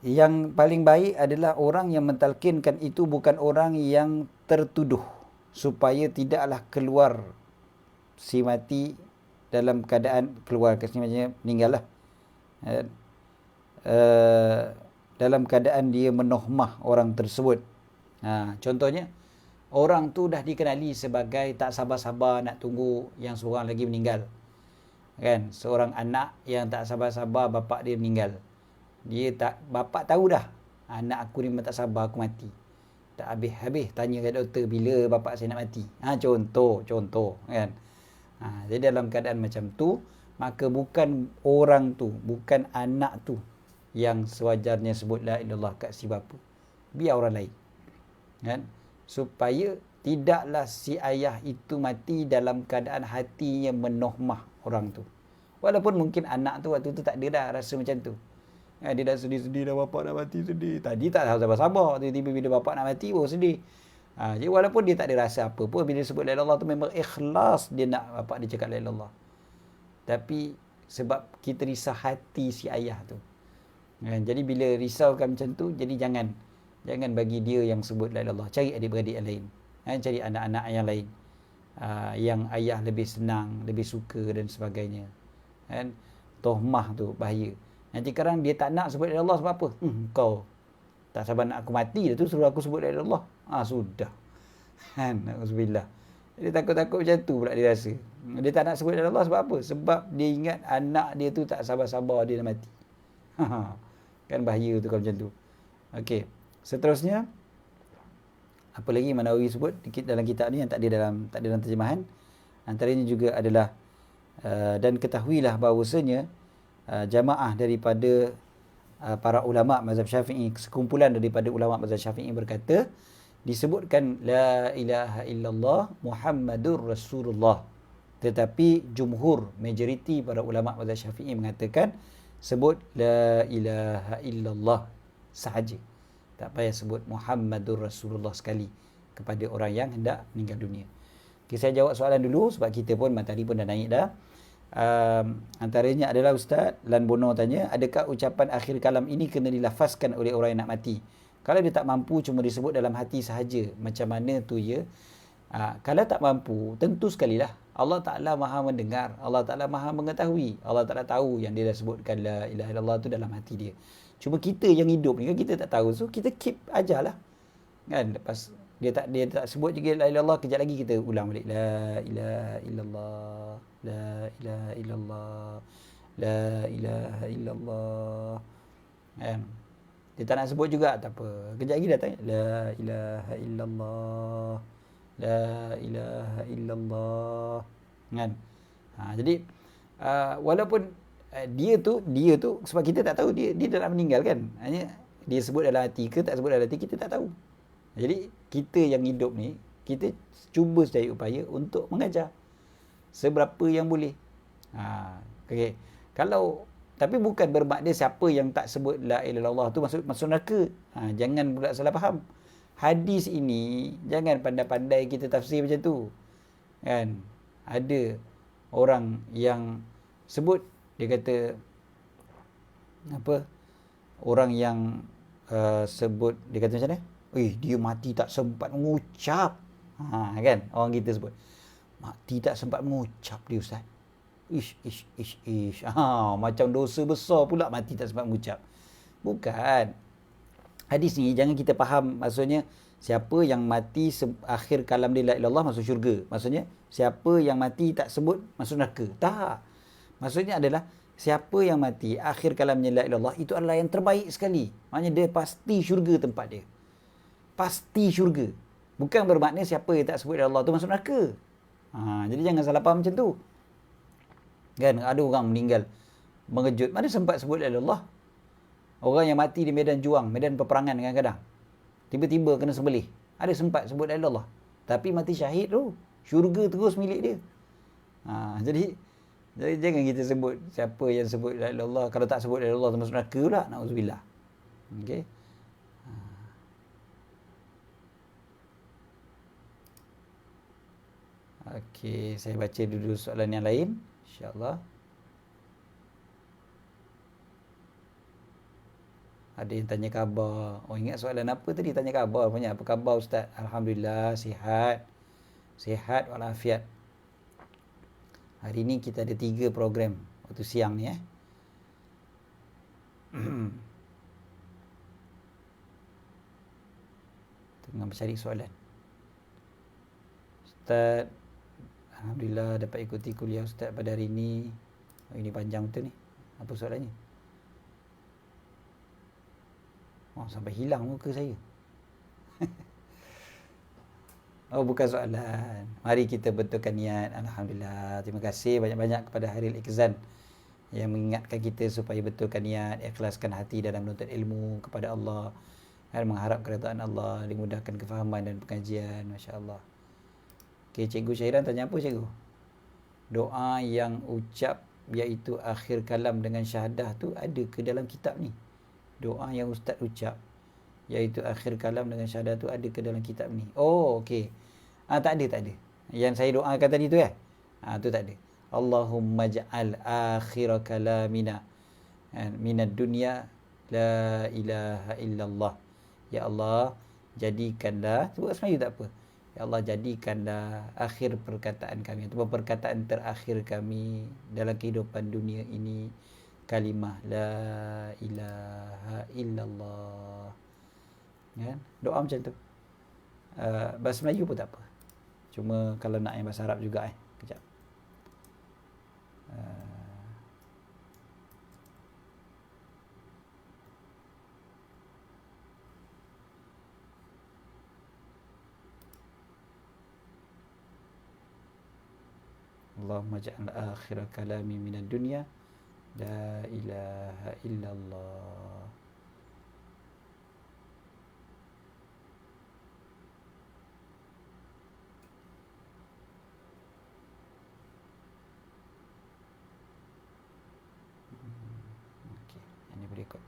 Yang paling baik adalah orang yang mentalkinkan itu bukan orang yang tertuduh, supaya tidaklah keluar si mati dalam keadaan keluar kesimanya meninggal lah. Dalam keadaan dia menohmah orang tersebut. Contohnya, orang tu dah dikenali sebagai tak sabar-sabar nak tunggu yang seorang lagi meninggal. Kan? Seorang anak yang tak sabar-sabar bapak dia meninggal. Bapak tahu dah, anak aku ni memang tak sabar aku mati. Tak habis-habis tanya kat doktor bila bapak saya nak mati. Contoh kan. Jadi dalam keadaan macam tu, maka bukan orang tu, bukan anak tu yang sewajarnya sebut la ilallah kat si bapa. Biar orang lain. Kan? Supaya tidaklah si ayah itu mati dalam keadaan hatinya menohmah orang tu. Walaupun mungkin anak tu waktu tu tak ada dah rasa macam tu. Dia dah sedih-sedih dah bapak nak mati, sedih. Tadi tak sabar-sabar, tiba-tiba bila bapak nak mati baru sedih. Jadi walaupun dia tak ada rasa apa pun, bila sebut la ilaha illallah tu memang ikhlas dia nak bapak dia cakap la ilaha illallah. Tapi sebab kita risau hati si ayah tu. Jadi bila risaukan macam tu, jadi jangan bagi dia yang sebut la ilaha illallah. Cari adik-beradik yang lain. Cari anak-anak yang lain. Yang ayah lebih senang, lebih suka dan sebagainya. Tohmah tu bahaya. Nanti sekarang dia tak nak sebut la ilaha illallah sebab apa? Kau tak sabar nak aku mati dah tu, suruh aku sebut la ilaha illallah. Sudah. Na'udzubillah. Dia takut-takut macam tu pula dia rasa. Dia tak nak sebut la ilaha illallah sebab apa? Sebab dia ingat anak dia tu tak sabar-sabar dia nak mati. Kan bahaya tu kalau macam tu. Okey. Seterusnya, apa lagi Imam Nawawi sebut dalam kitab ni yang tak ada dalam terjemahan. Antaranya juga adalah dan ketahuilah bahawasanya jamaah daripada para ulama mazhab Syafi'i, sekumpulan daripada ulama mazhab Syafi'i berkata, disebutkan la ilaha illallah Muhammadur Rasulullah. Tetapi jumhur, majoriti para ulama mazhab Syafi'i mengatakan sebut la ilaha illallah sahaja. Tak payah sebut Muhammadur Rasulullah sekali kepada orang yang hendak meninggal dunia. Okay, saya jawab soalan dulu sebab kita pun matahari pun dah naik dah. Antaranya adalah Ustaz Lan Bono tanya, adakah ucapan akhir kalam ini kena dilafazkan oleh orang yang nak mati? Kalau dia tak mampu cuma disebut dalam hati sahaja, macam mana tu ya? Kalau tak mampu, tentu sekali lah Allah Ta'ala maha mendengar, Allah Ta'ala maha mengetahui, Allah Ta'ala tahu yang dia dah sebutkan la ilaha illallah tu dalam hati dia. Cuma kita yang hidup ni kan kita tak tahu, so kita keep ajalah kan. Lepas dia tak sebut juga la ilaha illallah, kejap lagi kita ulang balik la ilaha illallah, la ilaha illallah, la ilaha illallah kan. Dia tak nak sebut juga, tak apa, kejap lagi dah tanya la ilaha illallah, la ilaha illallah kan. Jadi walaupun dia tu sebab kita tak tahu dia dah nak meninggal kan, hanya dia sebut dalam hati ke tak sebut dalam hati kita tak tahu. Jadi kita yang hidup ni, kita cuba sedaya upaya untuk mengajar seberapa yang boleh. Okay. Kalau tapi bukan bermakna siapa yang tak sebut la ilaha illallah tu masuk neraka. Jangan pula salah faham. Hadis ini jangan pandai-pandai kita tafsir macam tu. Kan? Ada orang yang sebut, dia kata apa? Orang yang sebut, dia kata macam mana? Dia mati tak sempat mengucap. Kan? Orang kita sebut mati tak sempat mengucap dia Ustaz. Ish. Macam dosa besar pula mati tak sempat mengucap. Bukan. Hadis ni jangan kita faham maksudnya siapa yang mati akhir kalam dia la ilaha illallah masuk syurga. Maksudnya siapa yang mati tak sebut masuk neraka. Tak. Maksudnya adalah siapa yang mati akhir kalamnya la ilaha illallah itu adalah yang terbaik sekali. Maknanya dia pasti syurga tempat dia. Pasti syurga. Bukan bermakna siapa yang tak sebut la ilaha illallah tu masuk neraka. Jadi jangan salah faham macam tu. Kan ada orang meninggal mengejut, mana sempat sebut la ilaha illallah. Orang yang mati di medan juang, medan peperangan kadang-kadang, tiba-tiba kena sembelih, ada sempat sebut la ilaha illallah, tapi mati syahid tu, syurga terus milik dia. Jadi jangan kita sebut siapa yang sebut la ilaha illallah, kalau tak sebut la ilaha illallah masuk neraka pula, naudzubillah. Okey. Okey, saya baca dulu soalan yang lain insya-Allah. Ada yang tanya khabar. Ingat soalan apa tadi? Tanya khabar. Apa khabar Ustaz? Alhamdulillah, sihat. Sihat walafiat. Hari ni kita ada 3 program waktu siang ni Tengah mencari soalan. Ustaz, alhamdulillah dapat ikuti kuliah Ustaz pada hari ini. Ini panjang betul ni. Apa soalannya? Sampai hilang muka saya. Bukan soalan. Mari kita betulkan niat. Alhamdulillah. Terima kasih banyak-banyak kepada Haril Ikzan yang mengingatkan kita supaya betulkan niat, ikhlaskan hati dalam menuntut ilmu kepada Allah dan mengharap keridaan Allah, dimudahkan kefahaman dan pengajian. Masya-Allah. Okey, Cikgu Syahiran tanya apa Cikgu? Doa yang ucap iaitu akhir kalam dengan syahadah tu ada ke dalam kitab ni? Doa yang Ustaz ucap iaitu akhir kalam dengan syahadah tu ada ke dalam kitab ni? Okey. Tak ada. Yang saya doakan tadi tu tu tak ada. Allahumma ja'al akhir kalamina minad dunya la ilaha illallah. Ya Allah, jadikanlah, sebut Melayu tak apa. Ya Allah, jadikanlah akhir perkataan kami atau perkataan terakhir kami dalam kehidupan dunia ini kalimah la ilaha illallah. Kan? Doa macam tu. Bahasa Melayu pun tak apa. Cuma kalau nak yang bahasa Arab juga kejap. Allahumma ja'al akhir kalami minad dunya la ilaha illallah. kot.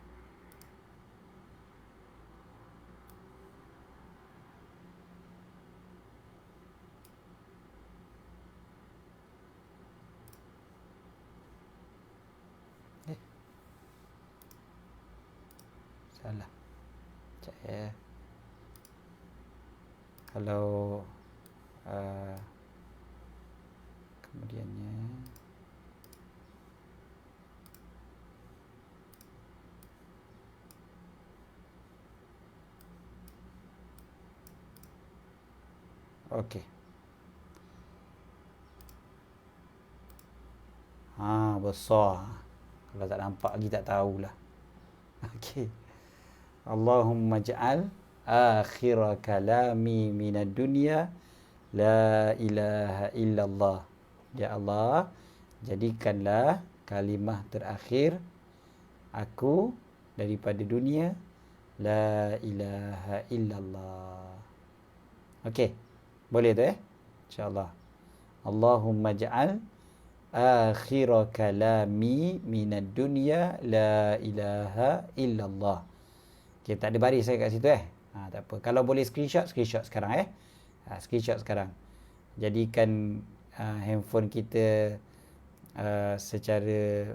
Salah. Sekejap ya. Kalau kemudiannya okey. Besar. Kalau tak nampak lagi tak tahulah. Okey. Allahumma ja'al akhir kalami minad dunya la ilaha illallah. Ya Allah, jadikanlah kalimah terakhir aku daripada dunia la ilaha illallah. Okey. Boleh tu InsyaAllah. Allahumma ja'al akhir kalami minad dunya la ilaha illallah. Okay, tak ada baris saya kat situ tak apa. Kalau boleh screenshot sekarang screenshot sekarang. Jadikan handphone kita secara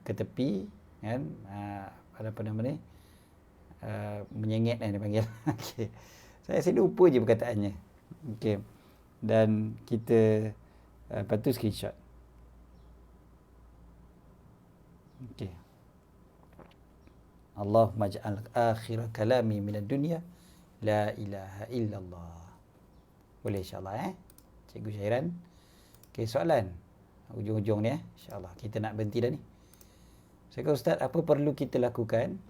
ke tepi kan, apa nama ni, menyengit dia panggil. Okey. Saya lupa je perkataannya. Okey. Dan kita lepas tu screenshot. Okey. Allahumma ja'al akhir kalami minad dunya la ilaha illallah. Boleh insyaAllah Cikgu Syairan. Okey, soalan hujung-hujung ni insyaAllah. Kita nak berhenti dah ni. Saya kata, Ustaz, apa perlu kita lakukan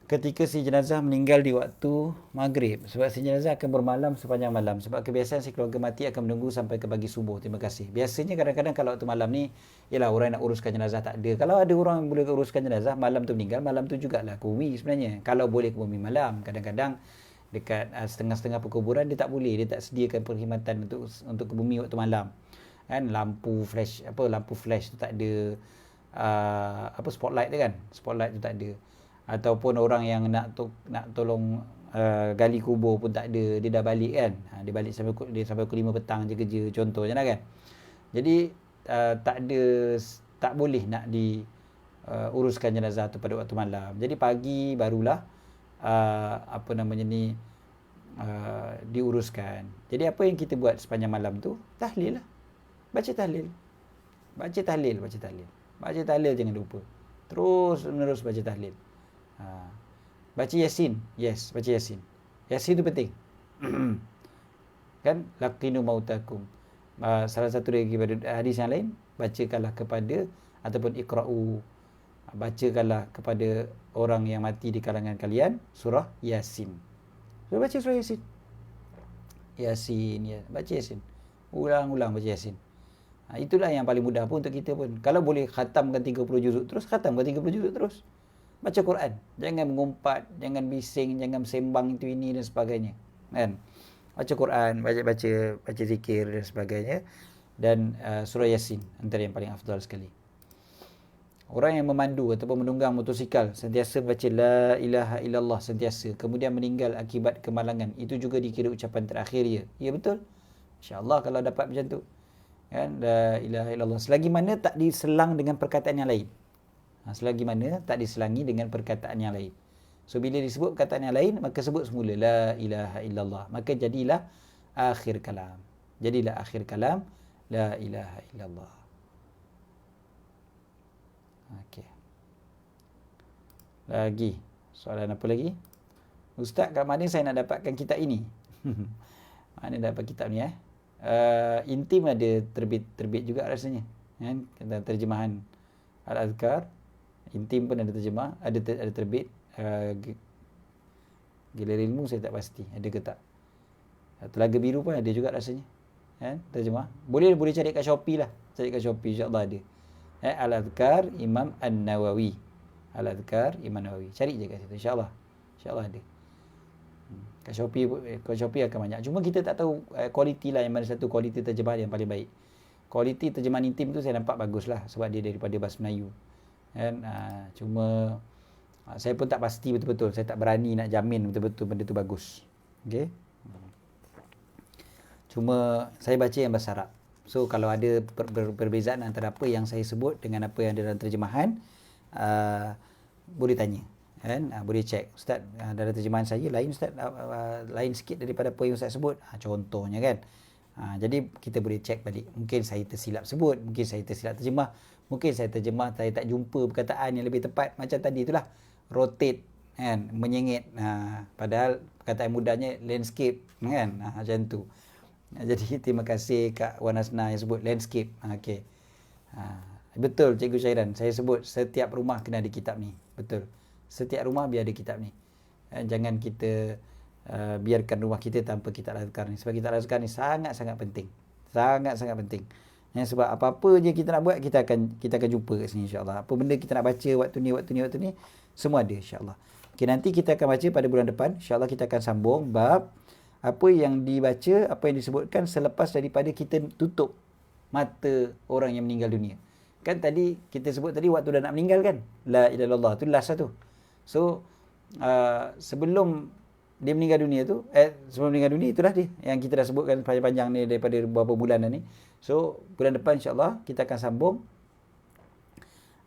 ketika si jenazah meninggal di waktu maghrib? Sebab si jenazah akan bermalam sepanjang malam. Sebab kebiasaan si keluarga mati akan menunggu sampai ke pagi subuh. Terima kasih. Biasanya kadang-kadang kalau waktu malam ni, ialah orang nak uruskan jenazah tak ada. Kalau ada orang yang boleh uruskan jenazah, malam tu meninggal, malam tu jugalah ke bumi sebenarnya. Kalau boleh ke bumi malam. Kadang-kadang dekat setengah-setengah perkuburan dia tak boleh. Dia tak sediakan perkhidmatan untuk ke bumi waktu malam. Kan lampu flash tu tak ada, spotlight tu kan. Spotlight tu tak ada. Ataupun orang yang nak tolong gali kubur pun tak ada, dia dah balik kan. Dia balik sampai pukul 5 petang je kerja, contohnya lah kan. Jadi tak boleh nak uruskan jenazah tu pada waktu malam. Jadi pagi barulah diuruskan. Jadi apa yang kita buat sepanjang malam tu? Tahlil lah. Baca tahlil. Baca tahlil jangan lupa. Terus menerus baca tahlil. Baca Yasin. Yes, baca Yasin. Yasin tu penting. Kan? Laqinu mautakum. Salah satu daripada hadis yang lain, bacakanlah kepada ataupun iqra'u, bacakanlah kepada orang yang mati di kalangan kalian surah Yasin. So, baca surah Yasin. Baca Yasin. Ulang-ulang baca Yasin. Itulah yang paling mudah pun untuk kita pun. Kalau boleh khatamkan 30 juzuk terus, khatamkan 30 juzuk terus. Baca Quran. Jangan mengumpat, jangan bising, jangan sembang itu ini dan sebagainya. Kan? Baca Quran, baca zikir dan sebagainya. Dan surah Yasin antara yang paling afdal sekali. Orang yang memandu ataupun menunggang motosikal sentiasa baca la ilaha illallah sentiasa, kemudian meninggal akibat kemalangan, itu juga dikira ucapan terakhir dia. Ya betul. InsyaAllah kalau dapat macam tu. Kan, la ilaha illallah, selagi mana tak diselang dengan perkataan yang lain. Selagi mana tak diselangi dengan perkataan yang lain. So bila disebut perkataan yang lain, maka sebut semula la ilaha illallah, maka jadilah akhir kalam. La ilaha illallah. Okey. Lagi soalan apa lagi? Ustaz, kat mana saya nak dapatkan kitab ini? Mana dapat kitab ni Intim ada terbit juga rasanya, kan? Terjemahan Al-Azkar Intim pun ada terjemah, ada terbit. Galeri Ilmu saya tak pasti ada ke tak. Telaga Biru pun ada juga rasanya, kan? Terjemah. Boleh cari kat Shopee lah. Cari kat Shopee, insya-Allah ada. Al-Azkar Imam An-Nawawi. Al-Azkar Imam Nawawi. Cari je kat situ, insya-Allah. InsyaAllah ada. Kat Shopee akan banyak. Cuma kita tak tahu kualiti lah, yang mana satu kualiti terjemahan yang paling baik. Kualiti terjemahan Intim tu saya nampak bagus lah, sebab dia daripada bahasa Melayu. kan. Cuma saya pun tak pasti betul-betul, saya tak berani nak jamin betul-betul benda tu bagus. Okey. Cuma saya baca yang bahasa Arab. So kalau ada perbezaan antara apa yang saya sebut dengan apa yang ada dalam terjemahan, boleh tanya, kan. Boleh check, ustaz, dalam terjemahan saya lain ustaz, lain sikit daripada apa yang ustaz sebut, contohnya kan. Jadi kita boleh check balik, mungkin saya tersilap sebut, mungkin saya tersilap terjemah, mungkin saya terjemah saya tak jumpa perkataan yang lebih tepat, macam tadi itulah, rotate kan, menyengit, padahal perkataan mudahnya landscape kan, macam tu. Jadi terima kasih Kak Wan Hasna yang sebut landscape. Okey. Betul Cikgu Syairan, saya sebut setiap rumah kena ada kitab ni. Betul. Setiap rumah biar ada kitab ni. Jangan kita biarkan rumah kita tanpa kitab al-azkar ni. Sebab kitab al-azkar ni sangat-sangat penting. Sangat-sangat penting. Sebab apa-apa je kita nak buat, kita akan jumpa kat sini insya-Allah. Apa benda kita nak baca waktu ni, semua ada insya-Allah. Okey, nanti kita akan baca pada bulan depan. Insya-Allah kita akan sambung bab apa yang dibaca, apa yang disebutkan selepas daripada kita tutup mata orang yang meninggal dunia. Kan tadi kita sebut tadi waktu dah nak meninggal kan, la ilaha illallah tu last satu. So sebelum dia meninggal dunia tu, sebelum meninggal dunia itulah dia yang kita dah sebutkan panjang-panjang ni daripada beberapa bulan dah ni. So bulan depan insya-Allah kita akan sambung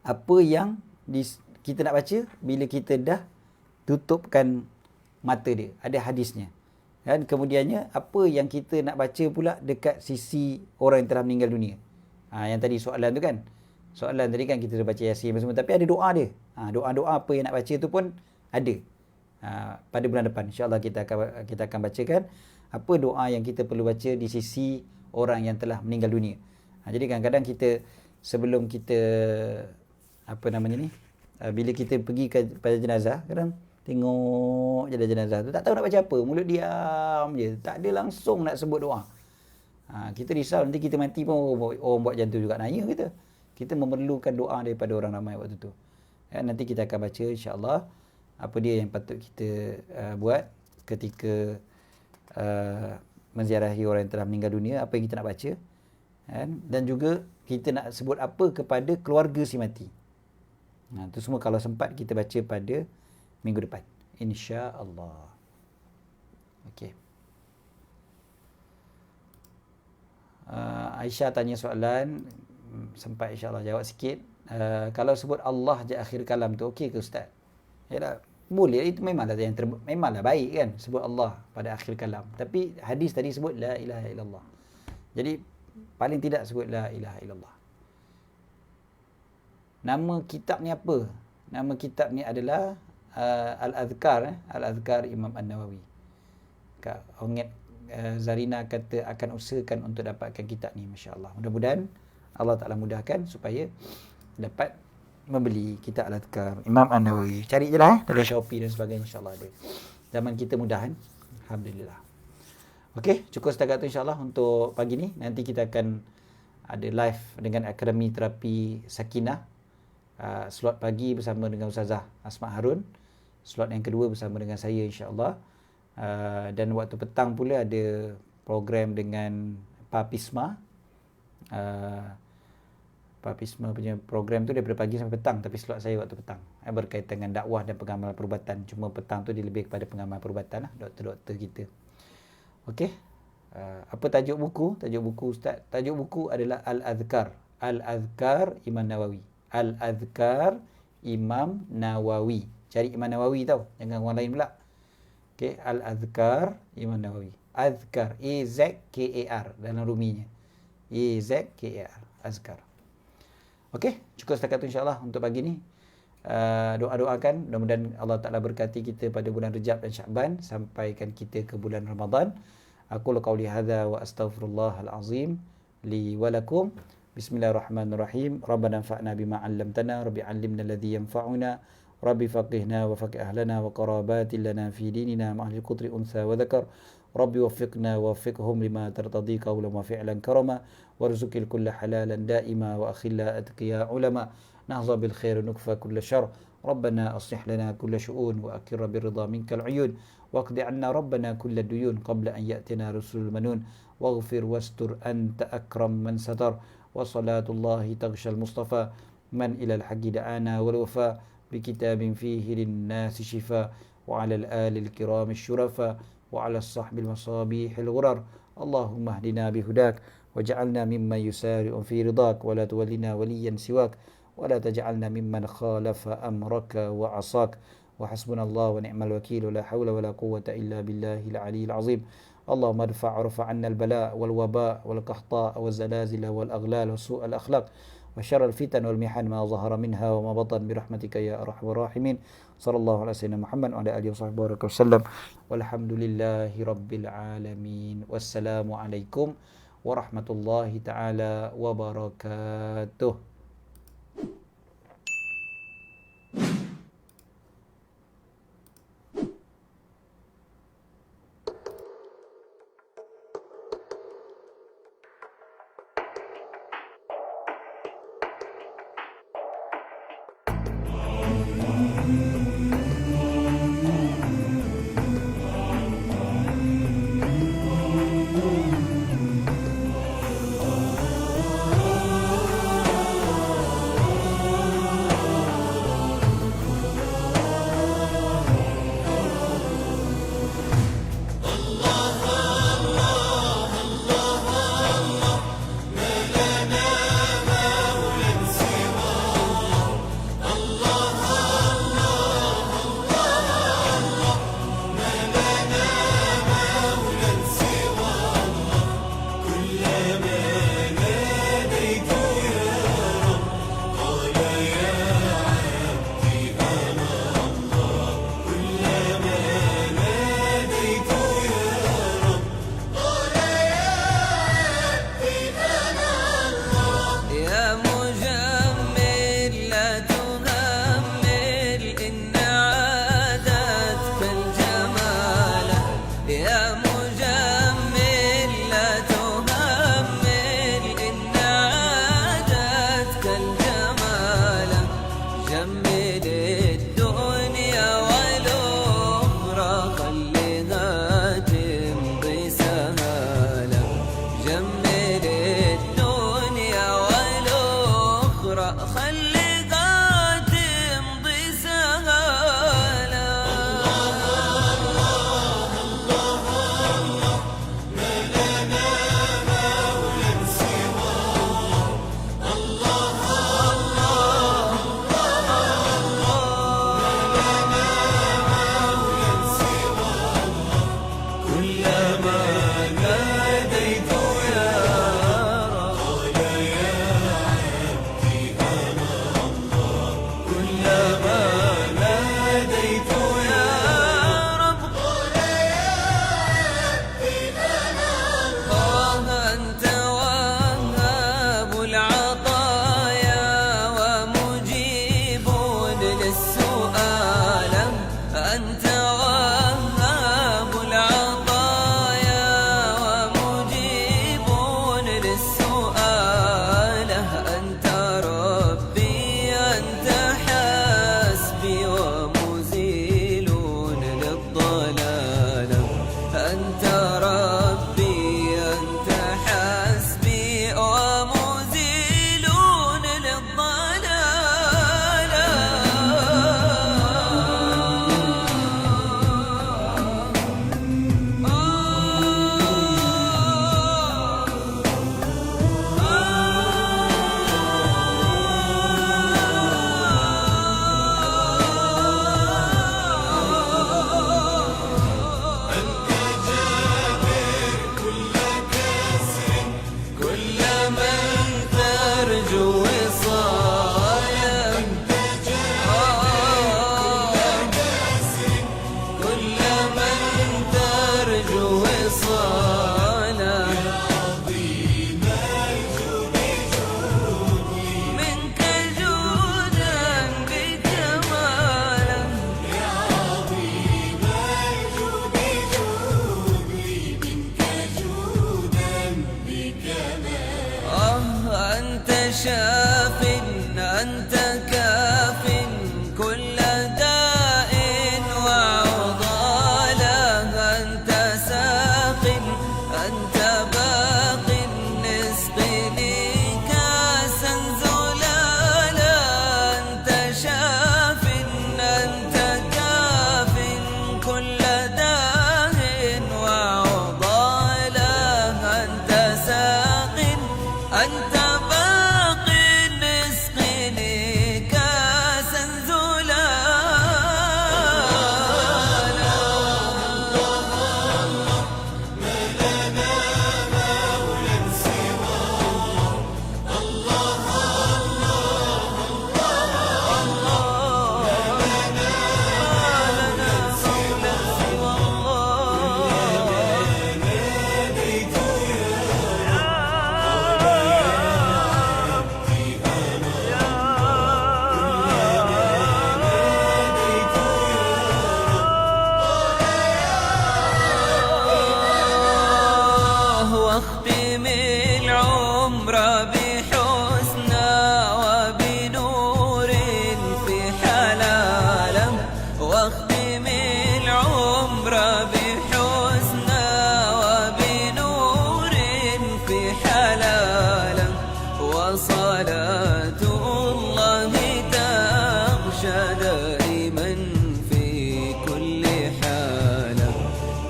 apa yang kita nak baca bila kita dah tutupkan mata dia. Ada hadisnya. Dan kemudiannya apa yang kita nak baca pula dekat sisi orang yang telah meninggal dunia. Yang tadi soalan tu kan. Soalan tadi kan kita dah baca Yasin semua, tapi ada doa dia. Doa-doa apa yang nak baca tu pun ada. Pada bulan depan insya-Allah kita akan bacakan apa doa yang kita perlu baca di sisi orang yang telah meninggal dunia. Jadi kadang-kadang kita sebelum kita bila kita pergi pada jenazah, kadang tengok je jenazah tu, tak tahu nak baca apa, mulut diam je, tak ada langsung nak sebut doa. Kita risau nanti kita mati pun orang buat macam tu juga, naya kita memerlukan doa daripada orang ramai waktu tu. Nanti kita akan baca insya-Allah apa dia yang patut kita buat ketika menziarahi orang yang telah meninggal dunia, apa yang kita nak baca, dan juga kita nak sebut apa kepada keluarga si mati. Itu semua kalau sempat kita baca pada minggu depan, insya-Allah. Okey. Aisyah tanya soalan, sempat insya-Allah jawab sikit. Kalau sebut Allah je akhir kalam tu okey ke ustaz? Yalah, boleh, itu memanglah memanglah baik kan sebut Allah pada akhir kalam. Tapi hadis tadi sebut la ilaha illallah. Jadi paling tidak sebut la ilaha illallah. Nama kitab ni apa? Nama kitab ni adalah Al-Azkar, Al-Azkar Imam An-Nawawi. Kak Ongit Zarina kata akan usahakan untuk dapatkan kitab ni, masya-Allah. Mudah-mudahan Allah Taala mudahkan supaya dapat membeli kitab Al-Azkar Imam An-Nawawi. Cari je lah dalam Shopee dan sebagainya, insya-Allah ada. Zaman kita mudahan, alhamdulillah. Okey, cukup setakat tu insya-Allah untuk pagi ni. Nanti kita akan ada live dengan Akademi Terapi Sakinah. Slot pagi bersama dengan Ustazah Asma Harun. Slot yang kedua bersama dengan saya insya-Allah. Dan waktu petang pula ada program dengan Papisma. Papisma punya program tu daripada pagi sampai petang, tapi slot saya waktu petang. Berkaitan dengan dakwah dan pengamalan perubatan. Cuma petang tu dia lebih kepada pengamalan perubatan lah, doktor-doktor kita. Okey. Apa tajuk buku? Tajuk buku ustaz. Tajuk buku adalah Al-Azkar. Al-Azkar Imam Nawawi. Al-Azkar Imam Nawawi. Cari Imam Nawawi tau, jangan orang lain pula. Okey, Al-Azkar Imam Nawawi. Azkar, A-Z-K-A-R dalam ruminya. A-Z-K-A-R, Azkar. Okey, cukup setakat tu insya-Allah untuk pagi ni. Doa-doakan mudah-mudahan Allah Taala berkati kita pada bulan Rejab dan Syakban, sampaikan kita ke bulan Ramadan. Aqulu qauli hadza wa astaghfirullahal azim li wa lakum. Bismillahirrahmanirrahim. Rabbana anfa'na bima 'allamtana, rabbi 'allimna alladhi yanfa'una, rabbi faqihna wa faqih ahlana wa qarabatin lana fi dinina ma'al qutri unsa wa dhakar. Rabbi waffiqna wa waffiqhum lima tartadi qawlan wa fi'lan karama warzuqil kulla halalan daima wa akhilla atqiya ulama nahza bil khair nukfa kulla syarr. ربنا أصلح لنا كل شؤون وأكر بالرضا منك العيون واقض عنا ربنا كل الديون قبل أن يأتنا رسل المنون واغفر واستر أنت أكرم من ستر وصلاة الله تغشى المصطفى من إلى الحق دعانا والوفاء بكتاب فيه للناس شفاء وعلى الآل الكرام الشرفاء وعلى الصحب المصابيح الغرر اللهم اهدنا بهداك وجعلنا ممن يسارع في رضاك ولا تولنا وليا سواك ولا تجعلنا ممن خالف أمرك وعصاك وحسبنا الله ونعم الوكيل ولا حول ولا قوة إلا بالله العلي العظيم اللهم ارفع عنا البلاء والوباء والقحطاء والزلازل والأغلال وسوء الأخلاق وشر الفتن والمحن ما ظهر منها وما بطن برحمتك يا أرحم الراحمين صلى الله على سيدنا محمد وعلى آله وصحبه وسلم والحمد لله رب العالمين والسلام عليكم ورحمة الله تعالى وبركاته.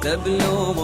تبلغ